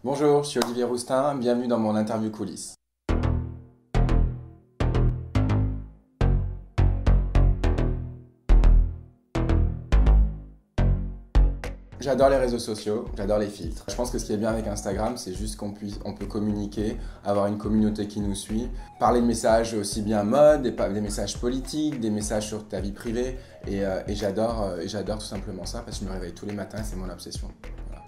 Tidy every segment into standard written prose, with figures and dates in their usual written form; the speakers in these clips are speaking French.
Bonjour, je suis Olivier Roustin, bienvenue dans mon interview coulisses. J'adore les réseaux sociaux, j'adore les filtres. Je pense que ce qui est bien avec Instagram, c'est juste on peut communiquer, avoir une communauté qui nous suit, parler de messages aussi bien mode, des messages politiques, des messages sur ta vie privée. Et j'adore tout simplement ça parce que je me réveille tous les matins et c'est mon obsession. Voilà.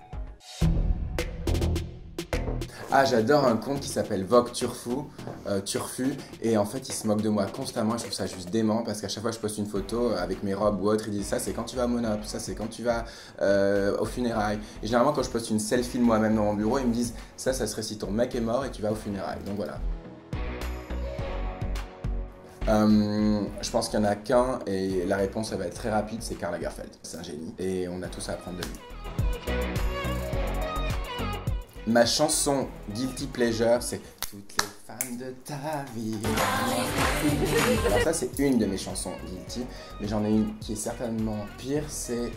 Ah, j'adore un compte qui s'appelle Vogue Turfu, et en fait il se moque de moi constamment, je trouve ça juste dément parce qu'à chaque fois que je poste une photo avec mes robes ou autre, il dit ça c'est quand tu vas à Monop, ça c'est quand tu vas aux funérailles. Et généralement quand je poste une selfie de moi-même dans mon bureau, ils me disent ça serait si ton mec est mort et tu vas aux funérailles, donc voilà. Je pense qu'il n'y en a qu'un et la réponse elle va être très rapide, c'est Karl Lagerfeld. C'est un génie et on a tous à apprendre de lui. Ma chanson Guilty Pleasure, c'est toutes les femmes de ta vie. Alors ça, c'est une de mes chansons Guilty, mais j'en ai une qui est certainement pire, c'est...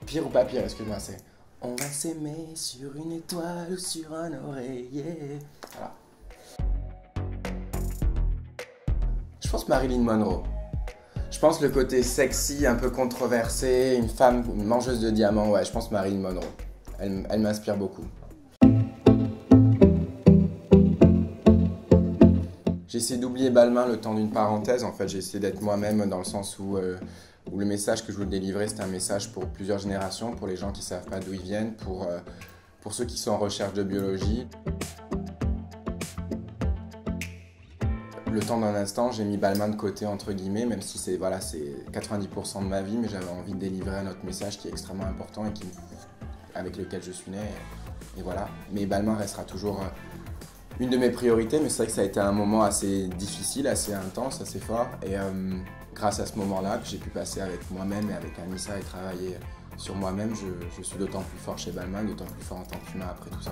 pire ou pas pire, excuse-moi, c'est... On va s'aimer sur une étoile ou sur un oreiller. Voilà. Je pense Marilyn Monroe. Je pense le côté sexy, un peu controversé, une femme une mangeuse de diamants, ouais, je pense Marilyn Monroe. Elle m'inspire beaucoup. J'ai essayé d'oublier Balmain le temps d'une parenthèse. En fait, j'ai essayé d'être moi-même dans le sens où le message que je voulais délivrer, c'était un message pour plusieurs générations, pour les gens qui ne savent pas d'où ils viennent, pour ceux qui sont en recherche de biologie. Le temps d'un instant, j'ai mis Balmain de côté, entre guillemets, même si c'est 90% de ma vie, mais j'avais envie de délivrer un autre message qui est extrêmement important et avec lequel je suis né. Et voilà. Mais Balmain restera toujours... une de mes priorités, mais c'est vrai que ça a été un moment assez difficile, assez intense, assez fort. Et grâce à ce moment-là que j'ai pu passer avec moi-même et avec Anissa et travailler sur moi-même, je suis d'autant plus fort chez Balmain, d'autant plus fort en tant qu'humain après tout ça.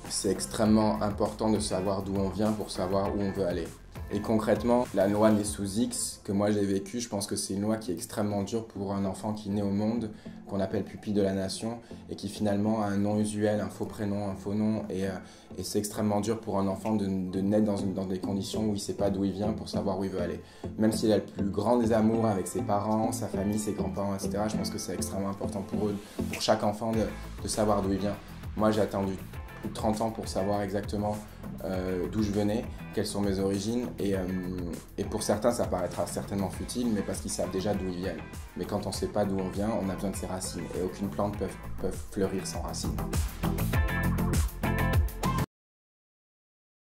C'est extrêmement important de savoir d'où on vient pour savoir où on veut aller. Et concrètement, la loi Né sous X que moi j'ai vécue, je pense que c'est une loi qui est extrêmement dure pour un enfant qui naît au monde, qu'on appelle pupille de la nation, et qui finalement a un nom usuel, un faux prénom, un faux nom, et c'est extrêmement dur pour un enfant de naître dans des conditions où il ne sait pas d'où il vient pour savoir où il veut aller. Même s'il a le plus grand des amours avec ses parents, sa famille, ses grands-parents, etc., je pense que c'est extrêmement important pour eux, pour chaque enfant de savoir d'où il vient. Moi j'ai attendu plus de 30 ans pour savoir exactement d'où je venais, quelles sont mes origines, et pour certains ça paraîtra certainement futile, mais parce qu'ils savent déjà d'où ils viennent. Mais quand on ne sait pas d'où on vient, on a besoin de ses racines, et aucune plante peut fleurir sans racines.